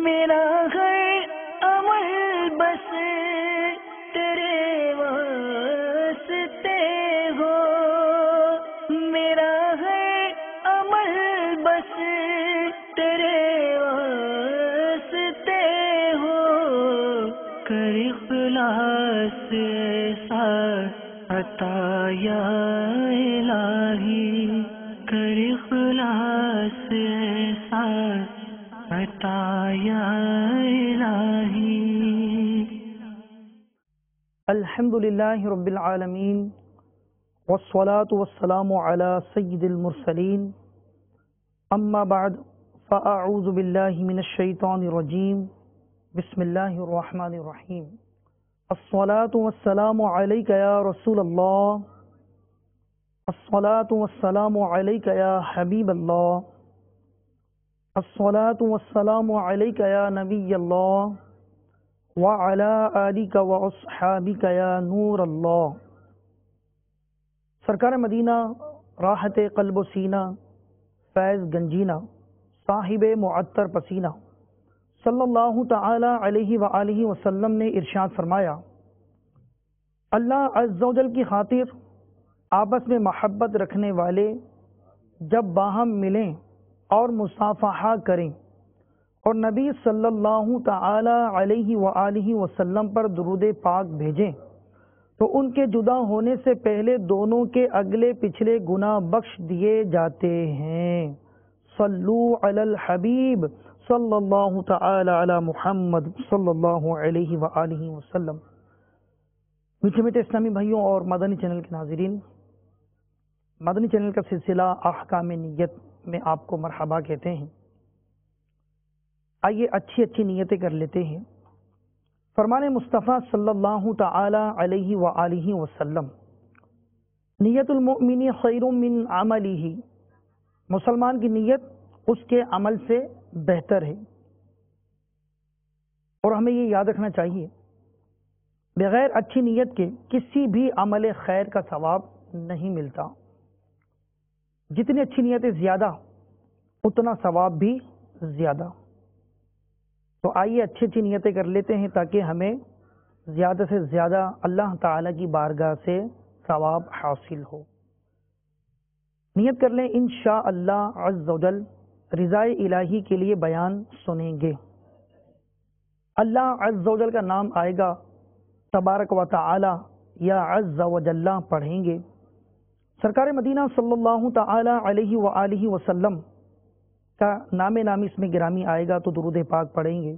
میرا ہر عمل بس تیرے واسطے ہو، میرا ہر عمل بس تیرے واسطے ہو، کر اخلاص ایسا عطا یا الہی، کر اخلاص ایسا عطا یا الہی۔ الحمد للہ رب العالمین، والصلاة والسلام علی سید المرسلین، اما بعد فاعوذ باللہ من الشیطان الرجیم، بسم اللہ الرحمن الرحیم۔ الصلاة والسلام علیک یا رسول اللہ، الصلاة والسلام علیک یا حبیب اللہ، الصلاة والسلام علیک یا نبی اللہ، وعلی آلک واصحابک یا نور اللہ۔ سرکار مدینہ، راحت قلب و سینہ، فیض گنجینہ، صاحب معطر پسینہ، صلی اللہ تعالی علیہ وآلہ وسلم نے ارشاد فرمایا، اللہ عز و جل کی خاطر آپس میں محبت رکھنے والے جب باہم ملیں اور مصافحہ کریں اور نبی صلی اللہ تعالی علیہ وآلہ وسلم پر درود پاک بھیجیں تو ان کے جدا ہونے سے پہلے دونوں کے اگلے پچھلے گناہ بخش دیے جاتے ہیں۔ صلو علی الحبیب صلی اللہ تعالی علی محمد صلی اللہ علیہ وآلہ وسلم۔ میٹھے میٹھے اسلامی بھائیوں اور مدنی چینل کے ناظرین، مدنی چینل کا سلسلہ احکام نیت میں آپ کو مرحبا کہتے ہیں۔ آئیے اچھی اچھی نیتیں کر لیتے ہیں۔ فرمان مصطفیٰ صلی اللہ تعالی علیہ وآلہ وسلم، نیت المؤمن خیر من عملہ، مسلمان کی نیت اس کے عمل سے بہتر ہے۔ اور ہمیں یہ یاد رکھنا چاہیے، بغیر اچھی نیت کے کسی بھی عمل خیر کا ثواب نہیں ملتا۔ جتنی اچھی نیتیں زیادہ، اتنا ثواب بھی زیادہ۔ تو آئیے اچھی اچھی نیتیں کر لیتے ہیں تاکہ ہمیں زیادہ سے زیادہ اللہ تعالی کی بارگاہ سے ثواب حاصل ہو۔ نیت کر لیں، انشاءاللہ عز و جل رضائے الہی کے لیے بیان سنیں گے۔ اللہ عز و جل کا نام آئے گا، تبارک و تعالی یا عز و جل پڑھیں گے۔ سرکار مدینہ صلی اللہ تعالی علیہ وآلہ وسلم کا نام نامی اس میں گرامی آئے گا تو درود پاک پڑھیں گے۔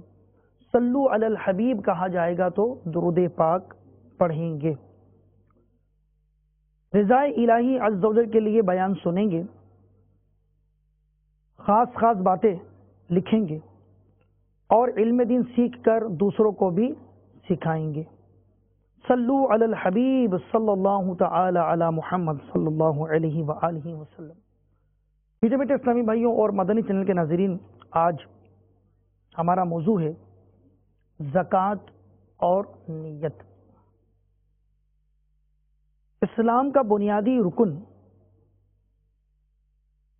صلو علی الحبیب کہا جائے گا تو درود پاک پڑھیں گے۔ رضائے الہی عز و جل کے لیے بیان سنیں گے، خاص خاص باتیں لکھیں گے اور علم دین سیکھ کر دوسروں کو بھی سکھائیں گے۔ صلو علی الحبیب صلی اللہ تعالی علی محمد صلی اللہ علیہ وآلہ وسلم۔ میٹھے میٹھے اسلامی بھائیوں اور مدنی چینل کے ناظرین، آج ہمارا موضوع ہے زکوٰۃ اور نیت۔ اسلام کا بنیادی رکن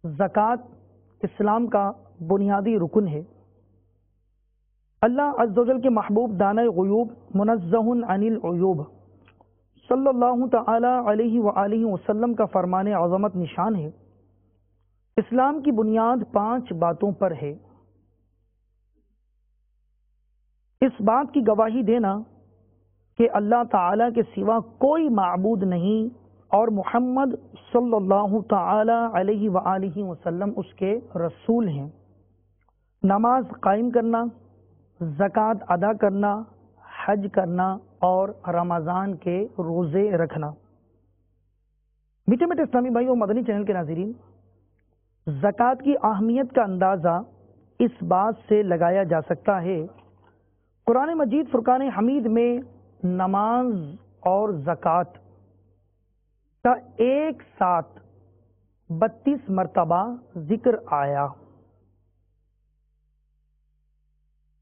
زکوٰۃ اسلام کا بنیادی رکن ہے۔ اللہ عز و جل کے محبوب دانۂ غیوب، منزہ عن العیوب، صلی اللہ تعالی علیہ وآلہ وسلم کا فرمان عظمت نشان ہے، اسلام کی بنیاد 5 باتوں پر ہے۔ اس بات کی گواہی دینا کہ اللہ تعالی کے سوا کوئی معبود نہیں اور محمد صلی اللہ تعالی علیہ وآلہ وسلم اس کے رسول ہیں، نماز قائم کرنا، زکوٰۃ ادا کرنا، حج کرنا اور رمضان کے روزے رکھنا۔ میٹھے میٹھے اسلامی بھائیوں، مدنی چینل کے ناظرین، زکوٰۃ کی اہمیت کا اندازہ اس بات سے لگایا جا سکتا ہے، قرآن مجید فرقان حمید میں نماز اور زکوٰۃ کا ایک ساتھ 32 مرتبہ ذکر آیا۔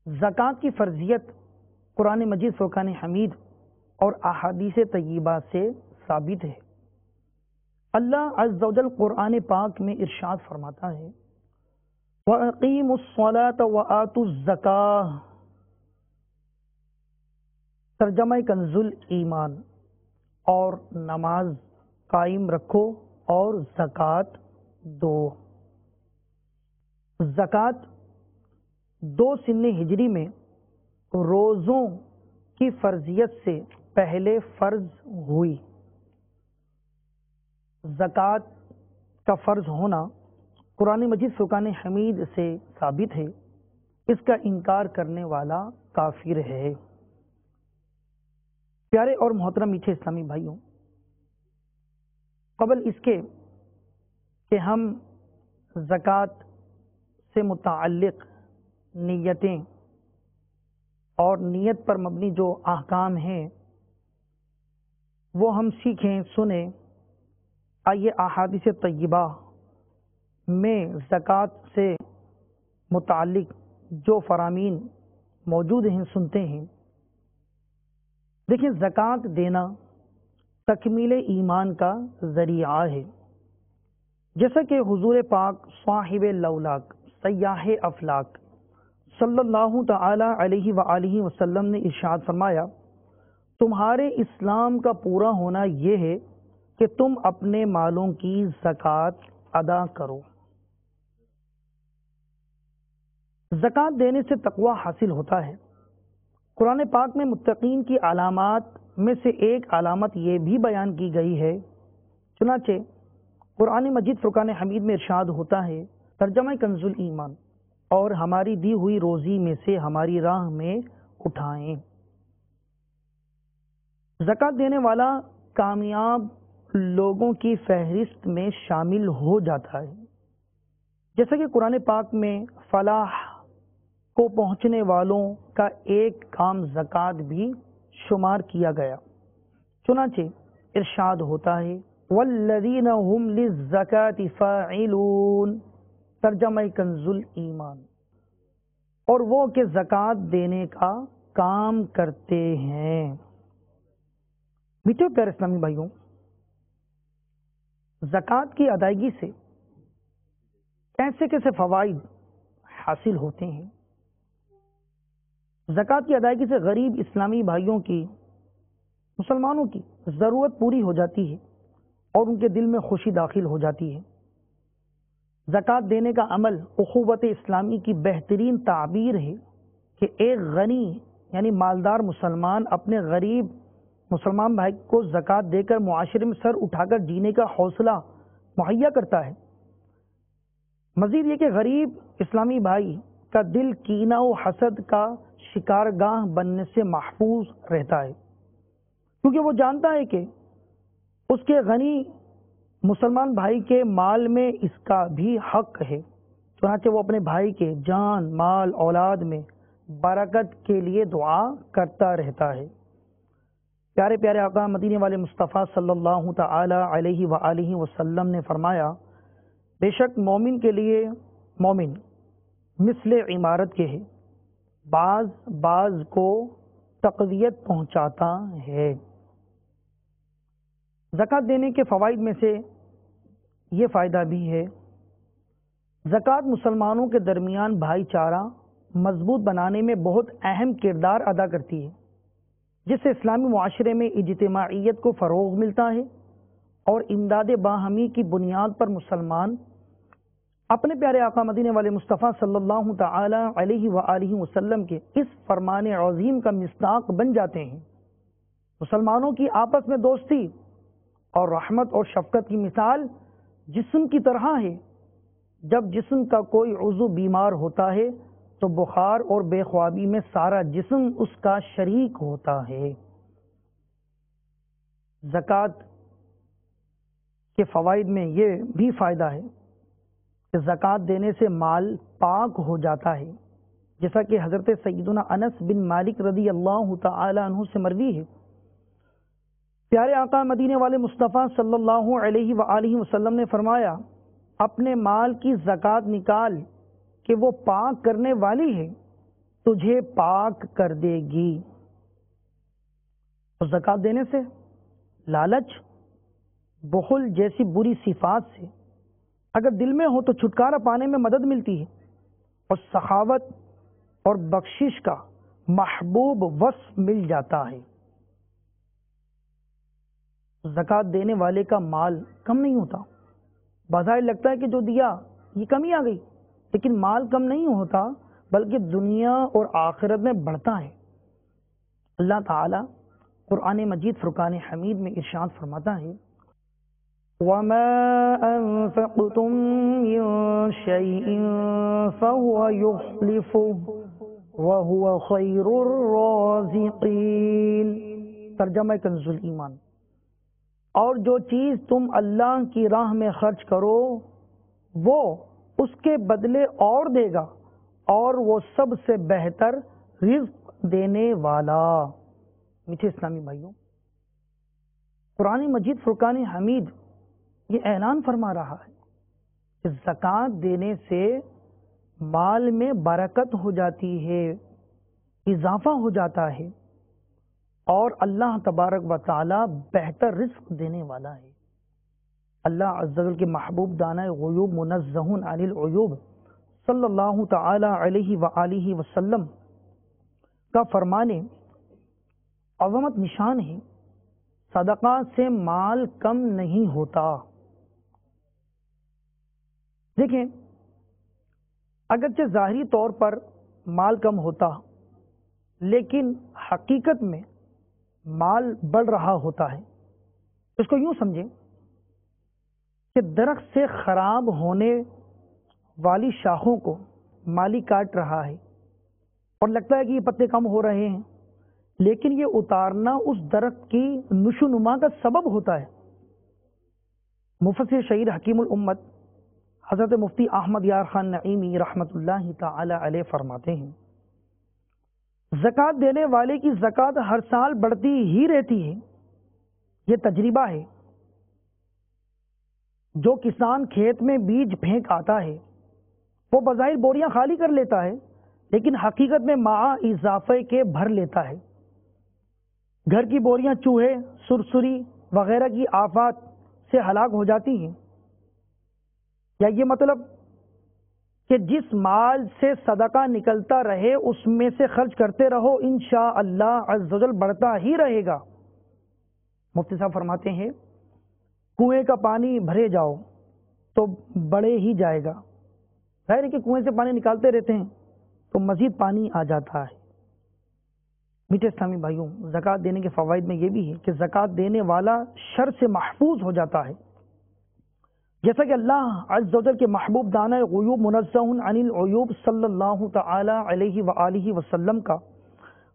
زکوٰۃ کی فرضیت قرآن مجید فرقان حمید اور احادیث طیبہ سے ثابت ہے۔ اللہ عز و جل قرآن پاک میں ارشاد فرماتا ہے وَأَقِيمُوا الصَّلَاةَ وَآتُوا الزَّكَاةَ، ترجمہ کنز ایمان، اور نماز قائم رکھو اور زکوٰۃ دو۔ زکوٰۃ 2 سن ہجری میں روزوں کی فرضیت سے پہلے فرض ہوئی۔ زکوٰۃ کا فرض ہونا قرآن مجید فرقان حمید سے ثابت ہے، اس کا انکار کرنے والا کافر ہے۔ پیارے اور محترم میٹھے اسلامی بھائیوں، قبل اس کے کہ ہم زکوٰۃ سے متعلق نیتیں اور نیت پر مبنی جو احکام ہیں وہ ہم سیکھیں، سنیں، آئیے احادیث طیبہ میں زکوٰۃ سے متعلق جو فرامین موجود ہیں سنتے ہیں۔ دیکھیں، زکوٰۃ دینا تکمیل ایمان کا ذریعہ ہے، جیسا کہ حضور پاک صاحب لولاک سیاح افلاک صلی اللہ تعالی علیہ وآلہ وسلم نے ارشاد فرمایا، تمہارے اسلام کا پورا ہونا یہ ہے کہ تم اپنے مالوں کی زکوٰۃ ادا کرو۔ زکوٰۃ دینے سے تقوی حاصل ہوتا ہے۔ قرآن پاک میں متقین کی علامات میں سے ایک علامت یہ بھی بیان کی گئی ہے، چنانچہ قرآن مجید فرقان حمید میں ارشاد ہوتا ہے، ترجمہ کنز ایمان، اور ہماری دی ہوئی روزی میں سے ہماری راہ میں اٹھائیں۔ زکوٰۃ دینے والا کامیاب لوگوں کی فہرست میں شامل ہو جاتا ہے، جیسا کہ قرآن پاک میں فلاح کو پہنچنے والوں کا ایک کام زکوٰۃ بھی شمار کیا گیا۔ چنانچہ ارشاد ہوتا ہے، والذین هم للزکاۃ فاعلون، ترجمہ کنز ایمان، اور وہ کہ زکوٰۃ دینے کا کام کرتے ہیں۔ میٹھے پیارے اسلامی بھائیوں، زکوٰۃ کی ادائیگی سے کیسے کیسے فوائد حاصل ہوتے ہیں۔ زکوٰۃ کی ادائیگی سے غریب اسلامی بھائیوں کی، مسلمانوں کی ضرورت پوری ہو جاتی ہے اور ان کے دل میں خوشی داخل ہو جاتی ہے۔ زکوٰۃ دینے کا عمل اخوت اسلامی کی بہترین تعبیر ہے کہ ایک غنی یعنی مالدار مسلمان اپنے غریب مسلمان بھائی کو زکوٰۃ دے کر معاشرے میں سر اٹھا کر جینے کا حوصلہ مہیا کرتا ہے۔ مزید یہ کہ غریب اسلامی بھائی کا دل کینہ و حسد کا شکارگاہ بننے سے محفوظ رہتا ہے، کیونکہ وہ جانتا ہے کہ اس کے غنی مسلمان بھائی کے مال میں اس کا بھی حق ہے، چنانچہ وہ اپنے بھائی کے جان، مال، اولاد میں برکت کے لیے دعا کرتا رہتا ہے۔ پیارے پیارے آقا مدینے والے مصطفیٰ صلی اللہ تعالی علیہ وآلہ وسلم نے فرمایا، بے شک مومن کے لیے مومن مثل عمارت کے ہے، بعض کو تقویت پہنچاتا ہے۔ زکوٰۃ دینے کے فوائد میں سے یہ فائدہ بھی ہے، زکوٰۃ مسلمانوں کے درمیان بھائی چارہ مضبوط بنانے میں بہت اہم کردار ادا کرتی ہے، جس سے اسلامی معاشرے میں اجتماعیت کو فروغ ملتا ہے اور امداد باہمی کی بنیاد پر مسلمان اپنے پیارے آقا مدینے والے مصطفیٰ صلی اللہ تعالی علیہ وآلہ وسلم کے اس فرمان عظیم کا مصداق بن جاتے ہیں۔ مسلمانوں کی آپس میں دوستی اور رحمت اور شفقت کی مثال جسم کی طرح ہے، جب جسم کا کوئی عضو بیمار ہوتا ہے تو بخار اور بے خوابی میں سارا جسم اس کا شریک ہوتا ہے۔ زکوٰۃ کے فوائد میں یہ بھی فائدہ ہے کہ زکوٰۃ دینے سے مال پاک ہو جاتا ہے، جیسا کہ حضرت سیدنا انس بن مالک رضی اللہ تعالی عنہ سے مروی ہے، پیارے آقا مدینے والے مصطفیٰ صلی اللہ علیہ وآلہ وسلم نے فرمایا، اپنے مال کی زکوٰۃ نکال کہ وہ پاک کرنے والی ہے، تجھے پاک کر دے گی۔ تو زکوٰۃ دینے سے لالچ، بخل جیسی بری صفات سے اگر دل میں ہو تو چھٹکارا پانے میں مدد ملتی ہے، اور سخاوت اور بخشش کا محبوب وصف مل جاتا ہے۔ زکوٰۃ دینے والے کا مال کم نہیں ہوتا۔ بظاہر لگتا ہے کہ جو دیا یہ کمی آ گئی، لیکن مال کم نہیں ہوتا بلکہ دنیا اور آخرت میں بڑھتا ہے۔ اللہ تعالی قرآن مجید فرقان حمید میں ارشاد فرماتا ہے وَمَا أَنفَقْتُم مِّن شَيْءٍ فَهُوَ يُخْلِفُهُ وَهُوَ خَيْرُ الرَّازِقِينَ۔ ترجمہ کنز الایمان، اور جو چیز تم اللہ کی راہ میں خرچ کرو وہ اس کے بدلے اور دے گا، اور وہ سب سے بہتر رزق دینے والا۔ میٹھے اسلامی بھائیوں، قرآن مجید فرقان حمید یہ اعلان فرما رہا ہے کہ زکوٰۃ دینے سے مال میں برکت ہو جاتی ہے، اضافہ ہو جاتا ہے، اور اللہ تبارک و تعالی بہتر رزق دینے والا ہے۔ اللہ عز و جل کے محبوب دانہ غیوب منزہ عن العیوب صلی اللہ تعالی علیہ وآلہ وسلم کا فرمانے عظمت نشان ہے، صدقہ سے مال کم نہیں ہوتا۔ دیکھیں، اگرچہ ظاہری طور پر مال کم ہوتا لیکن حقیقت میں مال بڑھ رہا ہوتا ہے۔ اس کو یوں سمجھیں کہ درخت سے خراب ہونے والی شاخوں کو مالی کاٹ رہا ہے اور لگتا ہے کہ یہ پتے کم ہو رہے ہیں، لیکن یہ اتارنا اس درخت کی نشو نما کا سبب ہوتا ہے۔ مفسر شہید حکیم الامت حضرت مفتی احمد یار خان نعیمی رحمت اللہ تعالی علیہ فرماتے ہیں زکوٰۃ دینے والے کی زکوٰۃ ہر سال بڑھتی ہی رہتی ہے۔ یہ تجربہ ہے۔ جو کسان کھیت میں بیج پھینک آتا ہے وہ بظاہر بوریاں خالی کر لیتا ہے، لیکن حقیقت میں مع اضافے کے بھر لیتا ہے۔ گھر کی بوریاں چوہے، سرسری وغیرہ کی آفات سے ہلاک ہو جاتی ہیں۔ یا یہ مطلب کہ جس مال سے صدقہ نکلتا رہے اس میں سے خرچ کرتے رہو، انشاءاللہ عز و جل بڑھتا ہی رہے گا۔ مفتی صاحب فرماتے ہیں کنویں کا پانی بھرے جاؤ تو بڑھے ہی جائے گا۔ ظاہر ہے کہ کنویں سے پانی نکالتے رہتے ہیں تو مزید پانی آ جاتا ہے۔ میٹھے اسلامی بھائیوں، زکوٰۃ دینے کے فوائد میں یہ بھی ہے کہ زکوٰۃ دینے والا شر سے محفوظ ہو جاتا ہے، جیسا کہ اللہ عز و جل کے محبوب دانہ غیوب منزہ عن العیوب صلی اللہ تعالی علیہ وآلہ وسلم کا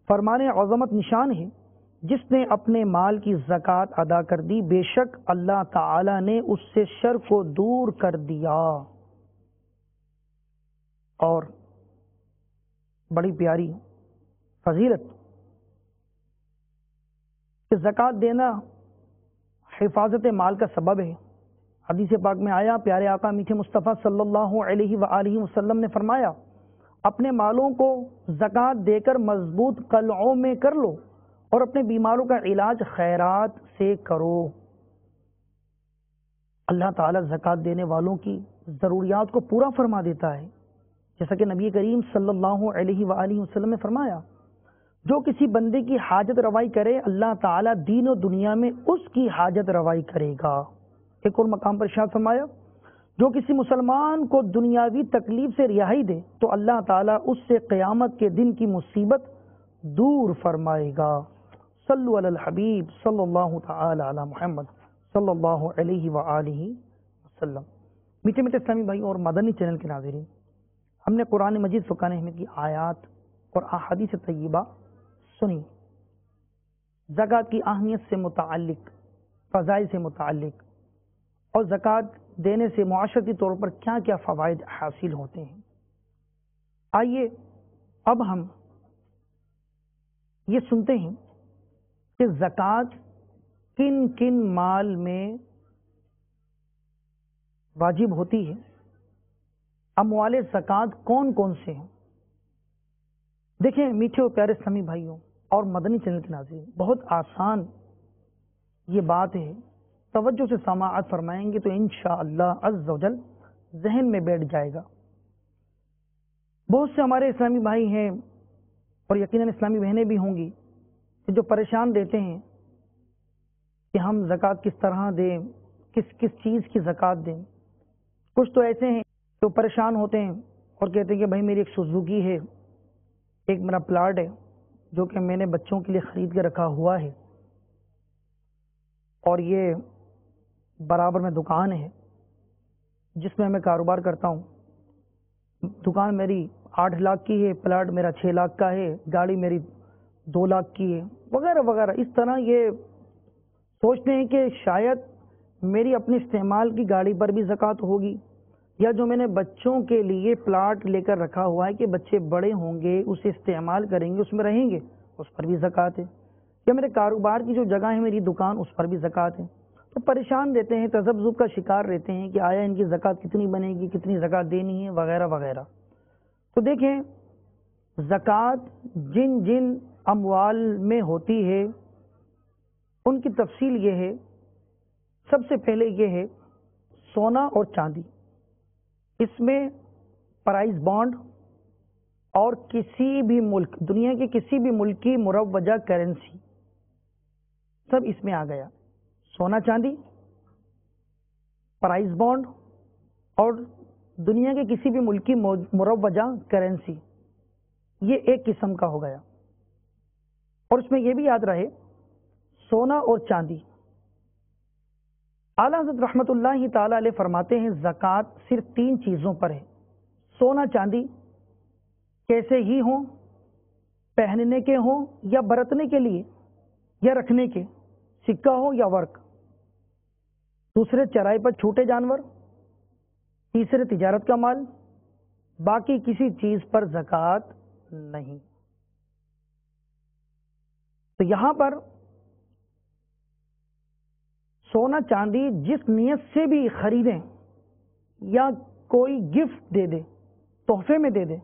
فرمان عظمت نشان ہے جس نے اپنے مال کی زکوٰۃ ادا کر دی، بے شک اللہ تعالی نے اس سے شر کو دور کر دیا۔ اور بڑی پیاری فضیلت کہ زکوٰۃ دینا حفاظت مال کا سبب ہے۔ حدیث پاک میں آیا، پیارے آقا میٹھے مصطفیٰ صلی اللہ علیہ وآلہ وسلم نے فرمایا اپنے مالوں کو زکوٰۃ دے کر مضبوط قلعوں میں کر لو اور اپنے بیماروں کا علاج خیرات سے کرو۔ اللہ تعالیٰ زکوٰۃ دینے والوں کی ضروریات کو پورا فرما دیتا ہے، جیسا کہ نبی کریم صلی اللہ علیہ وآلہ وسلم نے فرمایا جو کسی بندے کی حاجت روائی کرے اللہ تعالیٰ دین و دنیا میں اس کی حاجت روائی کرے گا۔ ایک اور مقام پر ارشاد فرمایا جو کسی مسلمان کو دنیاوی تکلیف سے رہائی دے تو اللہ تعالیٰ اس سے قیامت کے دن کی مصیبت دور فرمائے گا۔ صلو علی الحبیب صلی اللہ تعالی علی محمد صلی اللہ علیہ وآلہ وسلم۔ میٹھے میٹھے اسلامی بھائی اور مدنی چینل کے ناظرین، ہم نے قرآن مجید فرقان حمید کی آیات اور احادیث طیبہ سنی، زکوٰۃ کی اہمیت سے متعلق، فضائل سے متعلق، اور زکوٰۃ دینے سے معاشرتی طور پر کیا کیا فوائد حاصل ہوتے ہیں۔ آئیے اب ہم یہ سنتے ہیں کہ زکوٰۃ کن کن مال میں واجب ہوتی ہے، اموال زکوٰۃ کون کون سے ہیں۔ دیکھیں میٹھے اور پیارے اسلامی بھائیوں اور مدنی چینل کے ناظرین، بہت آسان یہ بات ہے، توجہ سے سماعت فرمائیں گے تو انشاءاللہ عز و جل ذہن میں بیٹھ جائے گا۔ بہت سے ہمارے اسلامی بھائی ہیں اور یقیناً اسلامی بہنیں بھی ہوں گی کہ جو پریشان دیتے ہیں کہ ہم زکوٰۃ کس طرح دیں، کس چیز کی زکوٰۃ دیں۔ کچھ تو ایسے ہیں جو پریشان ہوتے ہیں اور کہتے ہیں کہ بھائی میری ایک سوزوکی ہے، ایک میرا پلاٹ ہے جو کہ میں نے بچوں کے لیے خرید کے رکھا ہوا ہے، اور یہ برابر میں دکان ہے جس میں میں کاروبار کرتا ہوں۔ دکان میری 8 لاکھ کی ہے، پلاٹ میرا 6 لاکھ کا ہے، گاڑی میری 2 لاکھ کی ہے، وغیرہ وغیرہ۔ اس طرح یہ سوچتے ہیں کہ شاید میری اپنے استعمال کی گاڑی پر بھی زکوٰۃ ہوگی، یا جو میں نے بچوں کے لیے پلاٹ لے کر رکھا ہوا ہے کہ بچے بڑے ہوں گے، اسے استعمال کریں گے، اس میں رہیں گے، اس پر بھی زکوٰۃ ہے، یا میرے کاروبار کی جو جگہ ہے میری دکان، اس پر بھی زکوٰۃ ہے۔ تو پریشان دیتے ہیں، تذبذب کا شکار رہتے ہیں کہ آیا ان کی زکوٰۃ کتنی بنے گی، کتنی زکوٰۃ دینی ہے، وغیرہ وغیرہ۔ تو دیکھیں، زکوٰۃ جن جن اموال میں ہوتی ہے ان کی تفصیل یہ ہے۔ سب سے پہلے یہ ہے سونا اور چاندی، اس میں پرائز بانڈ اور کسی بھی ملک، دنیا کے کسی بھی ملک کی مروجہ کرنسی، سب اس میں آ گیا۔ سونا چاندی، پرائز بانڈ اور دنیا کے کسی بھی ملک کی مروجہ کرنسی، یہ ایک قسم کا ہو گیا۔ اور اس میں یہ بھی یاد رہے، سونا اور چاندی، اعلیٰ حضرت رحمت اللہ تعالی علیہ فرماتے ہیں زکوٰۃ صرف 3 چیزوں پر ہے۔ سونا چاندی کیسے ہی ہوں، پہننے کے ہوں یا برتنے کے لیے یا رکھنے کے، سکہ ہو یا ورق۔ دوسرے چرائی پر چھوٹے جانور۔ تیسرے تجارت کا مال۔ باقی کسی چیز پر زکوٰۃ نہیں۔ تو یہاں پر سونا چاندی جس نیت سے بھی خریدیں یا کوئی گفٹ دے دے، تحفے میں دے دے،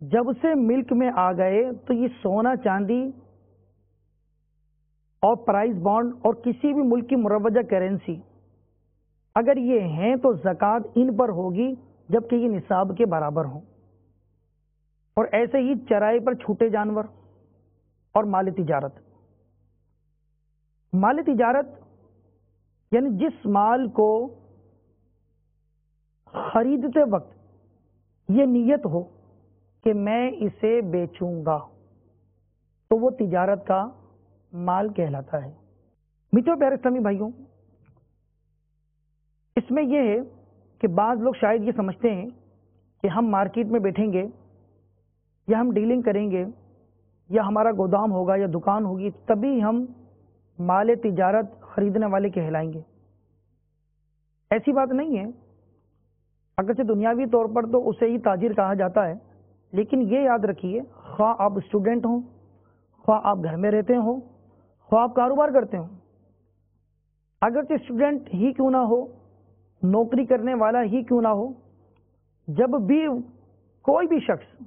جب سے ملک میں آ گئے تو یہ سونا چاندی اور پرائز بانڈ اور کسی بھی ملک کی مروجہ کرنسی اگر یہ ہیں تو زکوٰۃ ان پر ہوگی جبکہ یہ نصاب کے برابر ہوں۔ اور ایسے ہی چرائی پر چھوٹے جانور اور مال تجارت۔ مال تجارت یعنی جس مال کو خریدتے وقت یہ نیت ہو کہ میں اسے بیچوں گا تو وہ تجارت کا مال کہلاتا ہے۔ میٹھے پیارے اسلامی بھائیوں، اس میں یہ ہے کہ بعض لوگ شاید یہ سمجھتے ہیں کہ ہم مارکیٹ میں بیٹھیں گے یا ہم ڈیلنگ کریں گے یا ہمارا گودام ہوگا یا دکان ہوگی تبھی ہم مال تجارت خریدنے والے کہلائیں گے۔ ایسی بات نہیں ہے، اگرچہ دنیاوی طور پر تو اسے ہی تاجر کہا جاتا ہے، لیکن یہ یاد رکھیے، خواہ آپ اسٹوڈنٹ ہوں، خواہ آپ گھر میں رہتے ہوں، خواہ آپ کاروبار کرتے ہوں، اگرچہ اسٹوڈنٹ ہی کیوں نہ ہو، نوکری کرنے والا ہی کیوں نہ ہو، جب بھی کوئی بھی شخص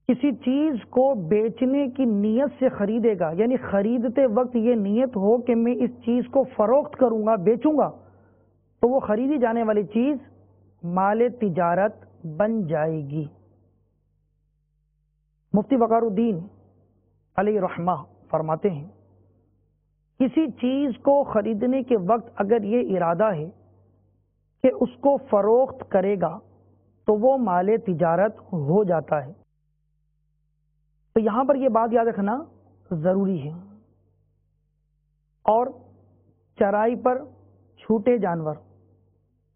کسی چیز کو بیچنے کی نیت سے خریدے گا، یعنی خریدتے وقت یہ نیت ہو کہ میں اس چیز کو فروخت کروں گا، بیچوں گا، تو وہ خریدی جانے والی چیز مال تجارت بن جائے گی۔ مفتی وقار الدین علیہ رحمہ فرماتے ہیں کسی چیز کو خریدنے کے وقت اگر یہ ارادہ ہے کہ اس کو فروخت کرے گا تو وہ مال تجارت ہو جاتا ہے۔ تو یہاں پر یہ بات یاد رکھنا ضروری ہے۔ اور چرائی پر چھوٹے جانور،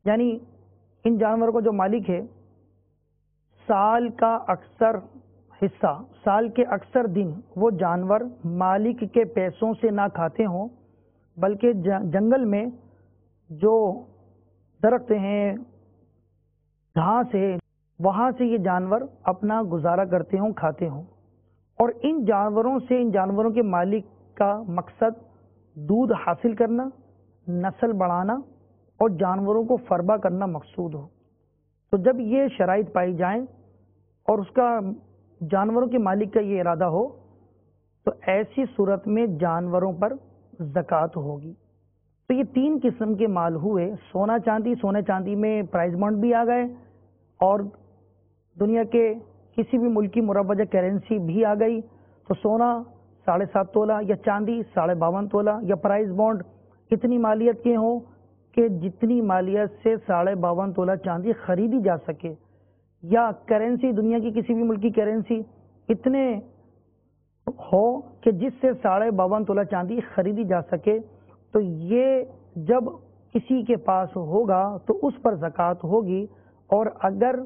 یعنی ان جانوروں کو جو مالک ہے سال کا اکثر حصہ، سال کے اکثر دن وہ جانور مالک کے پیسوں سے نہ کھاتے ہوں بلکہ جنگل میں جو درخت ہیں، گھاس ہے، وہاں سے یہ جانور اپنا گزارا کرتے ہوں، کھاتے ہوں۔ اور ان جانوروں سے، ان جانوروں کے مالک کا مقصد دودھ حاصل کرنا، نسل بڑھانا اور جانوروں کو فربا کرنا مقصود ہو۔ تو جب یہ شرائط پائی جائیں اور اس کا جانوروں کے مالک کا یہ ارادہ ہو تو ایسی صورت میں جانوروں پر زکوٰۃ ہوگی۔ تو یہ 3 قسم کے مال ہوئے، سونا چاندی، سونے چاندی میں پرائز بانڈ بھی آ گئے اور دنیا کے کسی بھی ملک کی مروجہ کرنسی بھی آ گئی تو سونا 7.5 تولہ یا چاندی 52.5 تولہ یا پرائز بانڈ اتنی مالیت کے ہوں کہ جتنی مالیت سے 52.5 تولہ چاندی خریدی جا سکے، یا کرنسی دنیا کی کسی بھی ملک کی کرنسی اتنے ہو کہ جس سے 52.5 تولہ چاندی خریدی جا سکے، تو یہ جب کسی کے پاس ہوگا تو اس پر زکوٰۃ ہوگی۔ اور اگر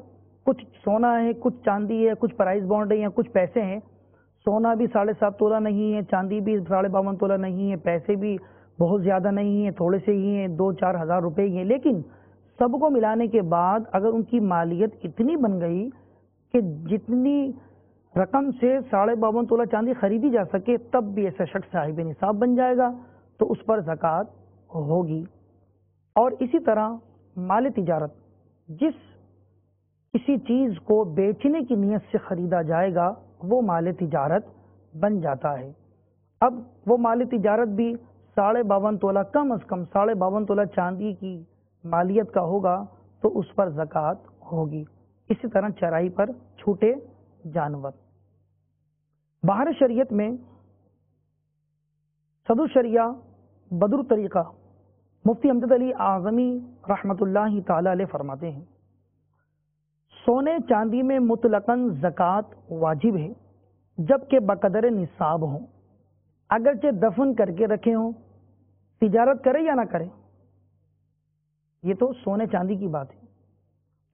کچھ سونا ہے، کچھ چاندی ہے، کچھ پرائز بانڈ ہے یا کچھ پیسے ہیں، سونا بھی 7.5 تولہ نہیں ہے، چاندی بھی 52.5 تولہ نہیں ہے، پیسے بھی بہت زیادہ نہیں ہیں، تھوڑے سے ہی ہیں، 2-4 ہزار روپے ہی ہیں، لیکن سب کو ملانے کے بعد اگر ان کی مالیت اتنی بن گئی کہ جتنی رقم سے 52.5 تولہ چاندی خریدی جا سکے، تب بھی ایسا شخص صاحب نصاب بن جائے گا تو اس پر زکوٰۃ ہوگی۔ اور اسی طرح مال تجارت، جس کسی چیز کو بیچنے کی نیت سے خریدا جائے گا وہ مال تجارت بن جاتا ہے۔ اب وہ مال تجارت بھی 52.5 تولہ، کم از کم 52.5 تولہ چاندی کی مالیت کا ہوگا تو اس پر زکوٰۃ ہوگی۔ اسی طرح چرائی پر چھوٹے جانور۔ باہر شریعت میں صدر شریعہ بدر طریقہ مفتی امجد علی اعظمی رحمۃ اللہ تعالی علیہ فرماتے ہیں، سونے چاندی میں مطلقاً زکوٰۃ واجب ہے جبکہ بقدر نصاب ہوں، اگرچہ دفن کر کے رکھے ہوں، تجارت کرے یا نہ کرے۔ یہ تو سونے چاندی کی بات ہے۔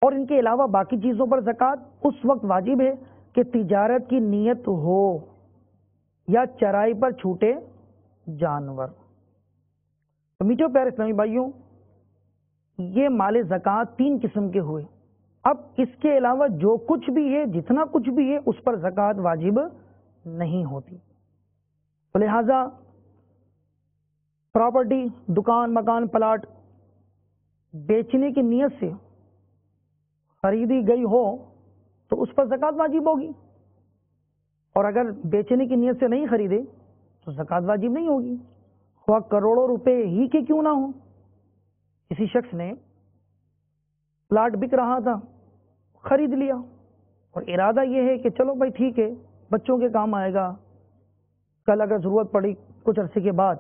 اور ان کے علاوہ باقی چیزوں پر زکوٰۃ اس وقت واجب ہے کہ تجارت کی نیت ہو یا چرائی پر چھوٹے جانور۔ تو میٹھے پیارے اسلامی بھائیوں، یہ مال زکوٰۃ 3 قسم کے ہوئے۔ اب اس کے علاوہ جو کچھ بھی ہے، جتنا کچھ بھی ہے، اس پر زکوٰۃ واجب نہیں ہوتی۔ تو لہذا پراپرٹی، دکان، مکان، پلاٹ بیچنے کی نیت سے خریدی گئی ہو تو اس پر زکوٰۃ واجب ہوگی، اور اگر بیچنے کی نیت سے نہیں خریدے تو زکوٰۃ واجب نہیں ہوگی، خواہ کروڑوں روپے ہی کے کیوں نہ ہو۔ کسی شخص نے پلاٹ بک رہا تھا، خرید لیا، اور ارادہ یہ ہے کہ چلو بھائی ٹھیک ہے، بچوں کے کام آئے گا، کل اگر ضرورت پڑی کچھ عرصے کے بعد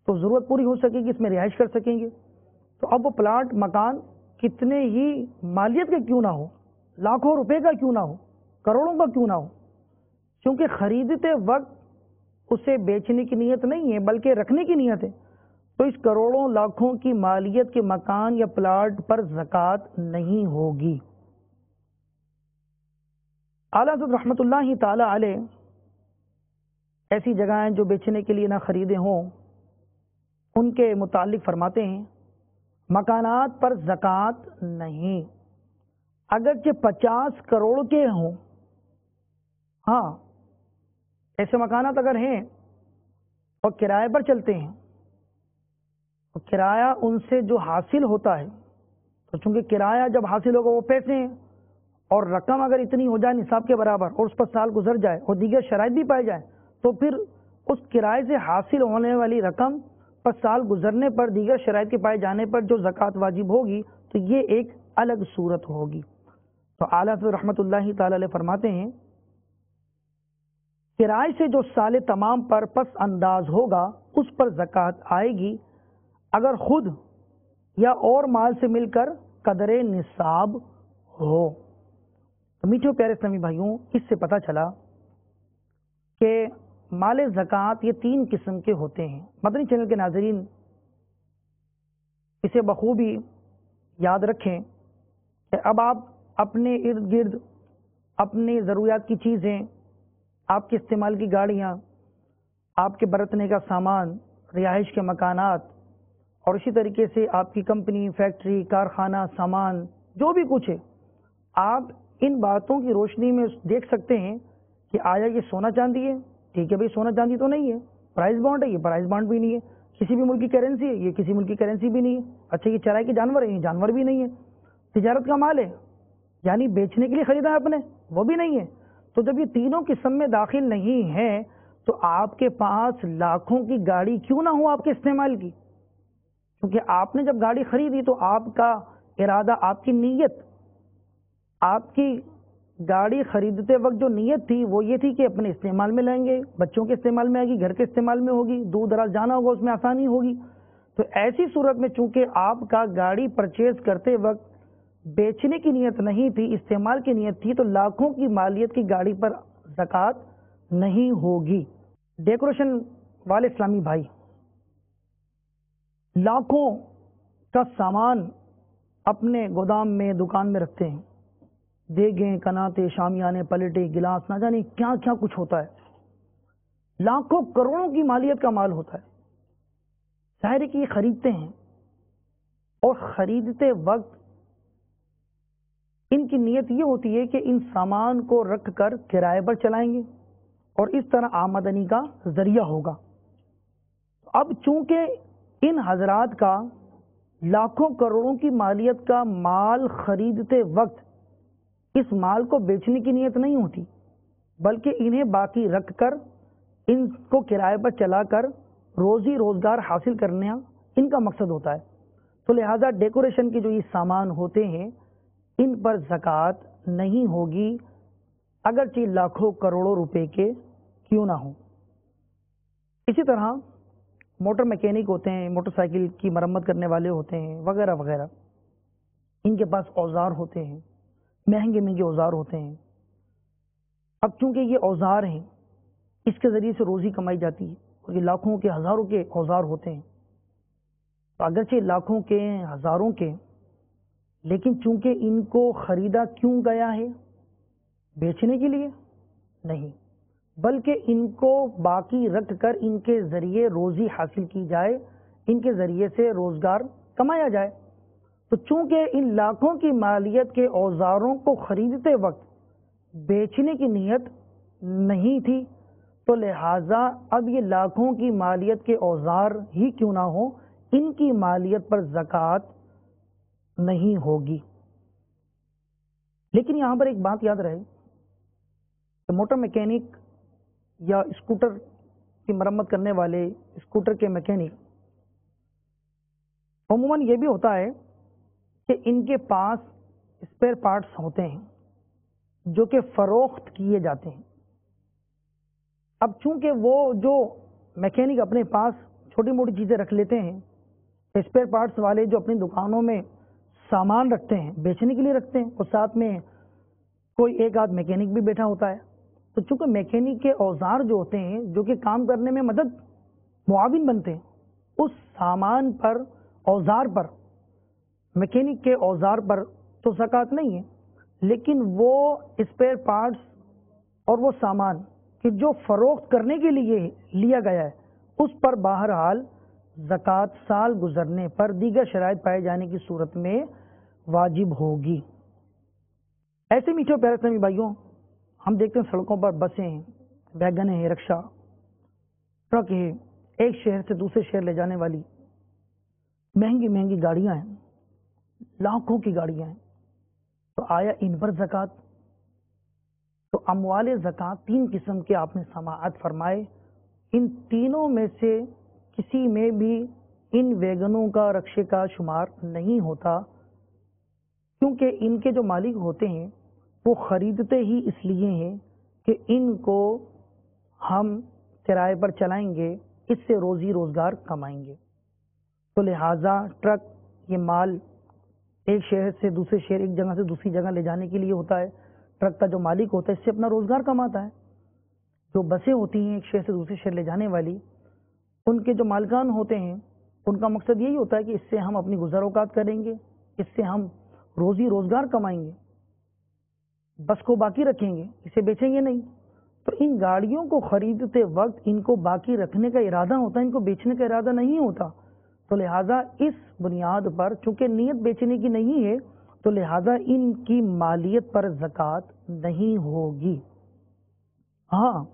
تو ضرورت پوری ہو سکے گی، اس میں رہائش کر سکیں گے۔ تو اب وہ پلاٹ، مکان کتنے ہی مالیت کا کیوں نہ ہو، لاکھوں روپے کا کیوں نہ ہو، کروڑوں کا کیوں نہ ہو، کیونکہ خریدتے وقت اسے بیچنے کی نیت نہیں ہے بلکہ رکھنے کی نیت ہے، تو اس کروڑوں لاکھوں کی مالیت کے مکان یا پلاٹ پر زکوٰۃ نہیں ہوگی۔ اعلیٰ حضرت رحمۃ اللہ تعالی علیہ ایسی جگہیں جو بیچنے کے لیے نہ خریدے ہوں، ان کے متعلق فرماتے ہیں مکانات پر زکوٰۃ نہیں، اگرچہ 50 کروڑ کے ہوں۔ ہاں، ایسے مکانات اگر ہیں اور کرائے پر چلتے ہیں تو کرایہ ان سے جو حاصل ہوتا ہے، تو چونکہ کرایہ جب حاصل ہوگا وہ پیسے ہیں، اور رقم اگر اتنی ہو جائے نصاب کے برابر اور اس پر سال گزر جائے اور دیگر شرائط بھی پائے جائیں، تو پھر اس کرائے سے حاصل ہونے والی رقم پر سال گزرنے پر دیگر شرائط کے پائے جانے پر جو زکوٰۃ واجب ہوگی تو یہ ایک الگ صورت ہوگی۔ تو اعلیٰ حضرت رحمۃ اللہ تعالی علیہ فرماتے ہیں کرائے سے جو سال تمام پر پس انداز ہوگا اس پر زکوٰۃ آئے گی، اگر خود یا اور مال سے مل کر قدر نصاب ہو۔ تو میٹھے پیارے اسلامی بھائیوں، اس سے پتہ چلا کہ مال زکوٰۃ یہ 3 قسم کے ہوتے ہیں۔ مدنی چینل کے ناظرین اسے بخوبی یاد رکھیں کہ اب آپ اپنے ارد گرد اپنی ضروریات کی چیزیں، آپ کے استعمال کی گاڑیاں، آپ کے برتنے کا سامان، رہائش کے مکانات، اور اسی طریقے سے آپ کی کمپنی، فیکٹری، کارخانہ، سامان، جو بھی کچھ ہے، آپ ان باتوں کی روشنی میں دیکھ سکتے ہیں کہ آیا یہ سونا چاندی ہے؟ ٹھیک ہے بھائی، سونا چاندی تو نہیں ہے۔ پرائز بانڈ ہے؟ یہ پرائز بانڈ بھی نہیں ہے۔ کسی بھی ملک کی کرنسی ہے؟ یہ کسی ملک کی کرنسی بھی نہیں ہے۔ اچھا، یہ چرائی کے جانور ہے؟ یہ جانور بھی نہیں ہے۔ تجارت کا مال ہے، یعنی بیچنے کے لیے خریدا ہے آپ نے؟ وہ بھی نہیں ہے۔ تو جب یہ تینوں قسم میں داخل نہیں ہے تو آپ کے پاس لاکھوں کی گاڑی کیوں نہ ہو آپ کے استعمال کی، کیونکہ آپ نے جب گاڑی خریدی تو آپ کا ارادہ، آپ کی نیت آپ کی گاڑی خریدتے وقت جو نیت تھی وہ یہ تھی کہ اپنے استعمال میں لیں گے، بچوں کے استعمال میں آئے گی، گھر کے استعمال میں ہوگی، دور دراز جانا ہوگا اس میں آسانی ہوگی. تو ایسی صورت میں چونکہ آپ کا گاڑی پرچیز کرتے وقت بیچنے کی نیت نہیں تھی، استعمال کی نیت تھی، تو لاکھوں کی مالیت کی گاڑی پر زکوٰۃ نہیں ہوگی. ڈیکوریشن والے اسلامی بھائی لاکھوں کا سامان اپنے گودام میں دکان میں رکھتے ہیں، دیگیں، کناتے، شامیانے، پلیٹیں، گلاس، نہ جانے کیا کیا کچھ ہوتا ہے. لاکھوں کروڑوں کی مالیت کا مال ہوتا ہے. ظاہر کہ یہ خریدتے ہیں اور خریدتے وقت ان کی نیت یہ ہوتی ہے کہ ان سامان کو رکھ کر کرائے پر چلائیں گے اور اس طرح آمدنی کا ذریعہ ہوگا. اب چونکہ ان حضرات کا لاکھوں کروڑوں کی مالیت کا مال خریدتے وقت اس مال کو بیچنے کی نیت نہیں ہوتی، بلکہ انہیں باقی رکھ کر ان کو کرائے پر چلا کر روزی روزگار حاصل کرنا ان کا مقصد ہوتا ہے. تو لہذا ڈیکوریشن کے جو یہ سامان ہوتے ہیں ان پر زکوٰۃ نہیں ہوگی، اگرچہ لاکھوں کروڑوں روپے کے کیوں نہ ہوں. اسی طرح موٹر میکینک ہوتے ہیں، موٹر سائیکل کی مرمت کرنے والے ہوتے ہیں، وغیرہ وغیرہ، ان کے پاس اوزار ہوتے ہیں، مہنگے مہنگے اوزار ہوتے ہیں. اب چونکہ یہ اوزار ہیں اس کے ذریعے سے روزی کمائی جاتی ہے اور یہ لاکھوں کے ہزاروں کے اوزار ہوتے ہیں. تو اگرچہ لاکھوں کے ہزاروں کے، لیکن چونکہ ان کو خریدا کیوں گیا ہے؟ بیچنے کے لیے نہیں، بلکہ ان کو باقی رکھ کر ان کے ذریعے روزی حاصل کی جائے، ان کے ذریعے سے روزگار کمایا جائے. تو چونکہ ان لاکھوں کی مالیت کے اوزاروں کو خریدتے وقت بیچنے کی نیت نہیں تھی، تو لہٰذا اب یہ لاکھوں کی مالیت کے اوزار ہی کیوں نہ ہو، ان کی مالیت پر زکوٰۃ نہیں ہوگی. لیکن یہاں پر ایک بات یاد رہے کہ موٹر میکینک یا اسکوٹر کی مرمت کرنے والے، اسکوٹر کے میکینک، عموماً یہ بھی ہوتا ہے کہ ان کے پاس اسپیئر پارٹس ہوتے ہیں جو کہ فروخت کیے جاتے ہیں. اب چونکہ وہ جو میکینک اپنے پاس چھوٹی موٹی چیزیں رکھ لیتے ہیں، اسپیئر پارٹس والے جو اپنی دکانوں میں سامان رکھتے ہیں بیچنے کے لیے رکھتے ہیں، اور ساتھ میں کوئی ایک آدھ میکینک بھی بیٹھا ہوتا ہے. تو چونکہ میکینک کے اوزار جو ہوتے ہیں جو کہ کام کرنے میں مدد معاون بنتے ہیں، اس سامان پر، اوزار پر، میکینک کے اوزار پر تو زکوٰۃ نہیں ہے. لیکن وہ اسپیئر پارٹس اور وہ سامان کہ جو فروخت کرنے کے لیے لیا گیا ہے اس پر بہرحال زکوٰۃ سال گزرنے پر دیگر شرائط پائے جانے کی صورت میں واجب ہوگی. ایسے میٹھے پیارے اسلامی بھائیوں، ہم دیکھتے ہیں سڑکوں پر بسیں ہیں، ویگن ہیں، رکشا، ٹرک ہے، ایک شہر سے دوسرے شہر لے جانے والی مہنگی مہنگی گاڑیاں ہیں، لاکھوں کی گاڑیاں ہیں. تو آیا ان پر زکوٰۃ؟ تو اموال زکوٰۃ تین قسم کے آپ نے سماعت فرمائے. ان تینوں میں سے کسی میں بھی ان ویگنوں کا، رکشے کا شمار نہیں ہوتا، کیونکہ ان کے جو مالک ہوتے ہیں وہ خریدتے ہی اس لیے ہیں کہ ان کو ہم کرائے پر چلائیں گے، اس سے روزی روزگار کمائیں گے. تو لہٰذا ٹرک یہ مال ایک شہر سے دوسرے شہر، ایک جگہ سے دوسری جگہ لے جانے کے لیے ہوتا ہے. ٹرک کا جو مالک ہوتا ہے اس سے اپنا روزگار کماتا ہے. جو بسیں ہوتی ہیں ایک شہر سے دوسرے شہر لے جانے والی، ان کے جو مالکان ہوتے ہیں ان کا مقصد یہی ہوتا ہے کہ اس سے ہم اپنی گزر اوقات کریں گے، اس سے ہم روزی روزگار کمائیں گے، بس کو باقی رکھیں گے، اسے بیچیں گے نہیں. تو ان گاڑیوں کو خریدتے وقت ان کو باقی رکھنے کا ارادہ ہوتا ہے، ان کو بیچنے کا ارادہ نہیں ہوتا. تو لہٰذا اس بنیاد پر چونکہ نیت بیچنے کی نہیں ہے تو لہٰذا ان کی مالیت پر زکوٰۃ نہیں ہوگی. ہاں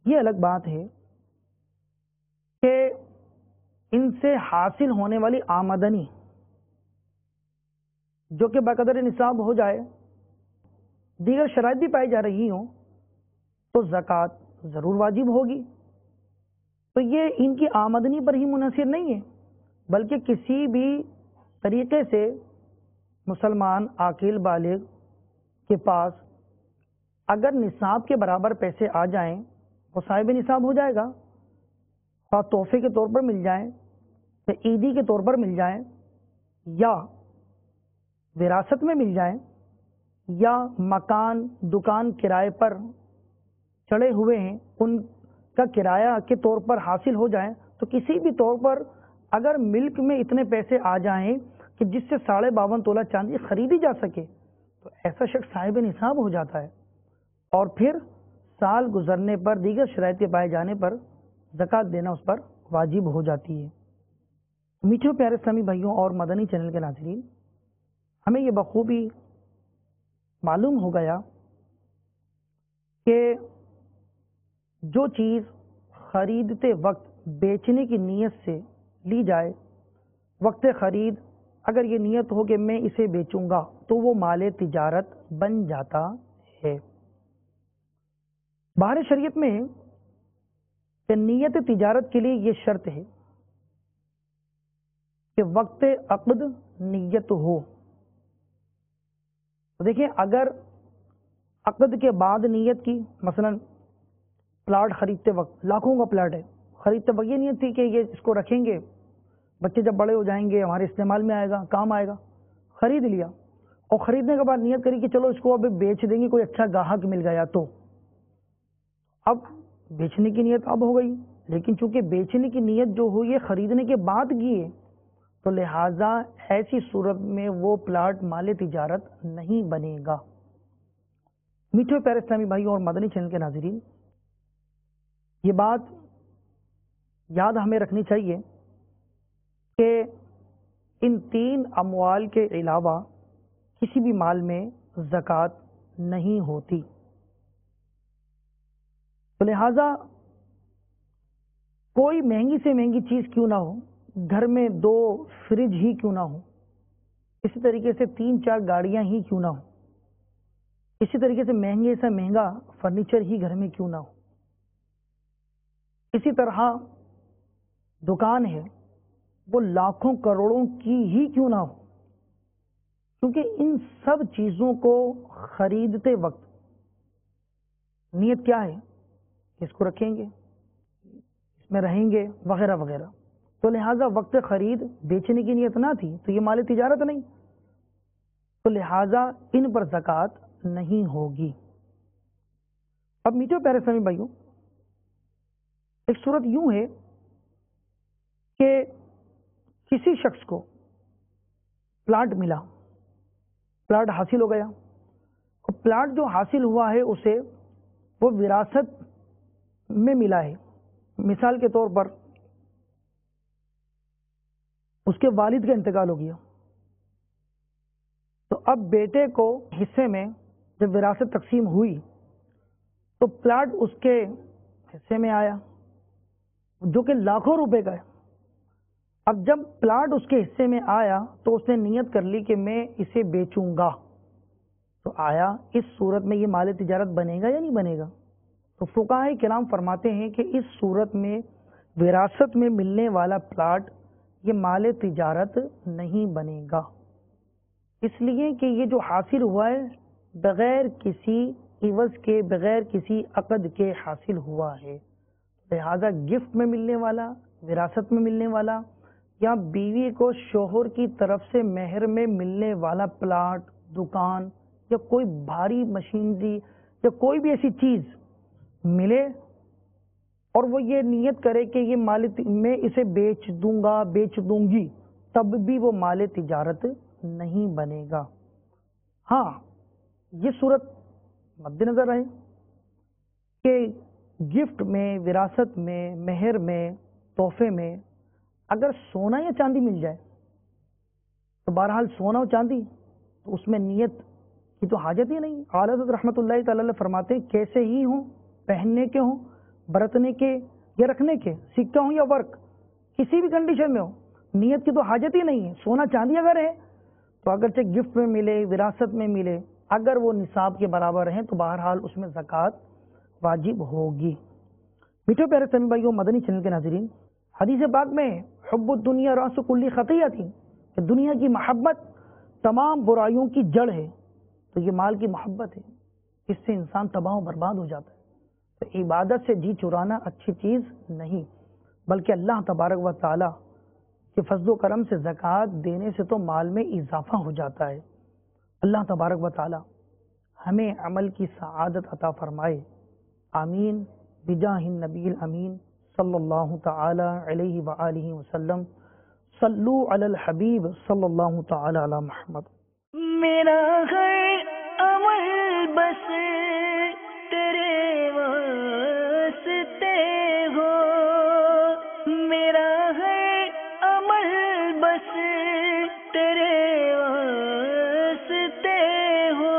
یہ الگ بات ہے کہ ان سے حاصل ہونے والی آمدنی جو کہ بقدر نصاب ہو جائے، دیگر شرائط بھی پائی جا رہی ہوں، تو زکوٰۃ ضرور واجب ہوگی. تو یہ ان کی آمدنی پر ہی منحصر نہیں ہے، بلکہ کسی بھی طریقے سے مسلمان عاقل بالغ کے پاس اگر نصاب کے برابر پیسے آ جائیں وہ صاحب نصاب ہو جائے گا، خواہ تحفے کے طور پر مل جائیں یا عیدی کے طور پر مل جائیں یا وراثت میں مل جائیں یا مکان دکان کرائے پر چڑھے ہوئے ہیں ان کا کرایہ کے طور پر حاصل ہو جائیں، تو کسی بھی طور پر اگر ملک میں اتنے پیسے آ جائیں کہ جس سے 52.5 تولہ چاندی خریدی جا سکے تو ایسا شخص صاحب نصاب ہو جاتا ہے، اور پھر سال گزرنے پر دیگر شرائط کے پائے جانے پر زکوٰۃ دینا اس پر واجب ہو جاتی ہے۔ میٹھے پیارے اسلامی بھائیوں اور مدنی چینل کے ناظرین، ہمیں یہ بخوبی معلوم ہو گیا کہ جو چیز خریدتے وقت بیچنے کی نیت سے لی جائے، وقت خرید اگر یہ نیت ہو کہ میں اسے بیچوں گا تو وہ مال تجارت بن جاتا ہے۔ باہر شریعت میں کہ نیت تجارت کے لیے یہ شرط ہے کہ وقت عقد نیت ہو۔ دیکھیں اگر عقد کے بعد نیت کی، مثلا پلاٹ خریدتے وقت لاکھوں کا پلاٹ ہے، خریدتے وقت یہ نیت تھی کہ یہ اس کو رکھیں گے، بچے جب بڑے ہو جائیں گے ہمارے استعمال میں آئے گا، کام آئے گا، خرید لیا اور خریدنے کے بعد نیت کری کہ چلو اس کو اب بیچ دیں گے، کوئی اچھا گاہک مل گیا تو اب بیچنے کی نیت اب ہو گئی، لیکن چونکہ بیچنے کی نیت جو ہوئی ہے خریدنے کے بعد کی ہے تو لہٰذا ایسی صورت میں وہ پلاٹ مال تجارت نہیں بنے گا۔ میٹھے پیارے اسلامی بھائیوں اور مدنی چینل کے ناظرین، یہ بات یاد ہمیں رکھنی چاہیے کہ ان 3 اموال کے علاوہ کسی بھی مال میں زکوٰۃ نہیں ہوتی، تو لہذا کوئی مہنگی سے مہنگی چیز کیوں نہ ہو، گھر میں 2 فریج ہی کیوں نہ ہو، اسی طریقے سے 3-4 گاڑیاں ہی کیوں نہ ہو، اسی طریقے سے مہنگے سے مہنگا فرنیچر ہی گھر میں کیوں نہ ہو، اسی طرح دکان ہے وہ لاکھوں کروڑوں کی ہی کیوں نہ ہو، کیونکہ ان سب چیزوں کو خریدتے وقت نیت کیا ہے کہ اس کو رکھیں گے، اس میں رہیں گے وغیرہ وغیرہ، تو لہٰذا وقت خرید بیچنے کی نیت نہ تھی تو یہ مال تجارت نہیں، تو لہٰذا ان پر زکوٰۃ نہیں ہوگی۔ اب میٹھے پیارے اسلامی بھائیوں، ایک صورت یوں ہے کہ کسی شخص کو پلاٹ ملا، پلاٹ حاصل ہو گیا، اور پلاٹ جو حاصل ہوا ہے اسے وہ وراثت میں ملا ہے، مثال کے طور پر اس کے والد کا انتقال ہو گیا، تو اب بیٹے کو حصے میں جب وراثت تقسیم ہوئی تو پلاٹ اس کے حصے میں آیا جو کہ لاکھوں روپے کا ہے۔ اب جب پلاٹ اس کے حصے میں آیا تو اس نے نیت کر لی کہ میں اسے بیچوں گا، تو آیا اس صورت میں یہ مال تجارت بنے گا یا نہیں بنے گا؟ تو فقہاء کرام فرماتے ہیں کہ اس صورت میں وراثت میں ملنے والا پلاٹ یہ مال تجارت نہیں بنے گا، اس لیے کہ یہ جو حاصل ہوا ہے بغیر کسی عوض کے، بغیر کسی عقد کے حاصل ہوا ہے، لہذا گفٹ میں ملنے والا، وراثت میں ملنے والا، یا بیوی کو شوہر کی طرف سے مہر میں ملنے والا پلاٹ، دکان یا کوئی بھاری مشینری یا کوئی بھی ایسی چیز ملے اور وہ یہ نیت کرے کہ یہ مال میں اسے بیچ دوں گا، بیچ دوں گی، تب بھی وہ مال تجارت نہیں بنے گا۔ ہاں یہ صورت مد نظر رہے کہ گفٹ میں، وراثت میں، مہر میں، تحفے میں اگر سونا یا چاندی مل جائے تو بہرحال سونا اور چاندی تو اس میں نیت کی تو حاجت ہی نہیں۔ اعلیٰ حضرت رحمۃ اللہ تعالی علیہ فرماتے ہیں کیسے ہی ہوں، پہننے کے ہوں، برتنے کے یا رکھنے کے، سکہ ہوں یا ورق، کسی بھی کنڈیشن میں ہو، نیت کی تو حاجت ہی نہیں ہے۔ سونا چاندی اگر ہے تو اگرچہ گفٹ میں ملے، وراثت میں ملے، اگر وہ نصاب کے برابر ہیں تو بہرحال اس میں زکوٰۃ واجب ہوگی۔ میٹھے پیارے اسلامی بھائیوں، مدنی چینل کے ناظرین، حدیث پاک میں حب الدنیا راس کلی خطیہ تھی کہ دنیا کی محبت تمام برائیوں کی جڑ ہے، تو یہ مال کی محبت ہے، اس سے انسان تباہ و برباد ہو جاتا ہے۔ تو عبادت سے جی چرانا اچھی چیز نہیں، بلکہ اللہ تبارک و تعالی کے فضل و کرم سے زکوٰۃ دینے سے تو مال میں اضافہ ہو جاتا ہے۔ اللہ تبارک و تعالی ہمیں عمل کی سعادت عطا فرمائے، آمین بجاہ النبی الامین صلی اللہ تعالی علیہ وآلہ وسلم۔ صلو علی الحبیب صلی اللہ تعالی علی محمد۔ میرا ہر عمل بس تیرے واسطے ہو، میرا ہر عمل بس تیرے واسطے ہو،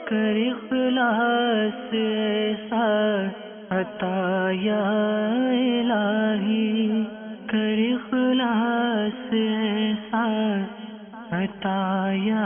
کر اخلاص ایسا عطا یا الہی، کر اخلاص ایسا عطا یا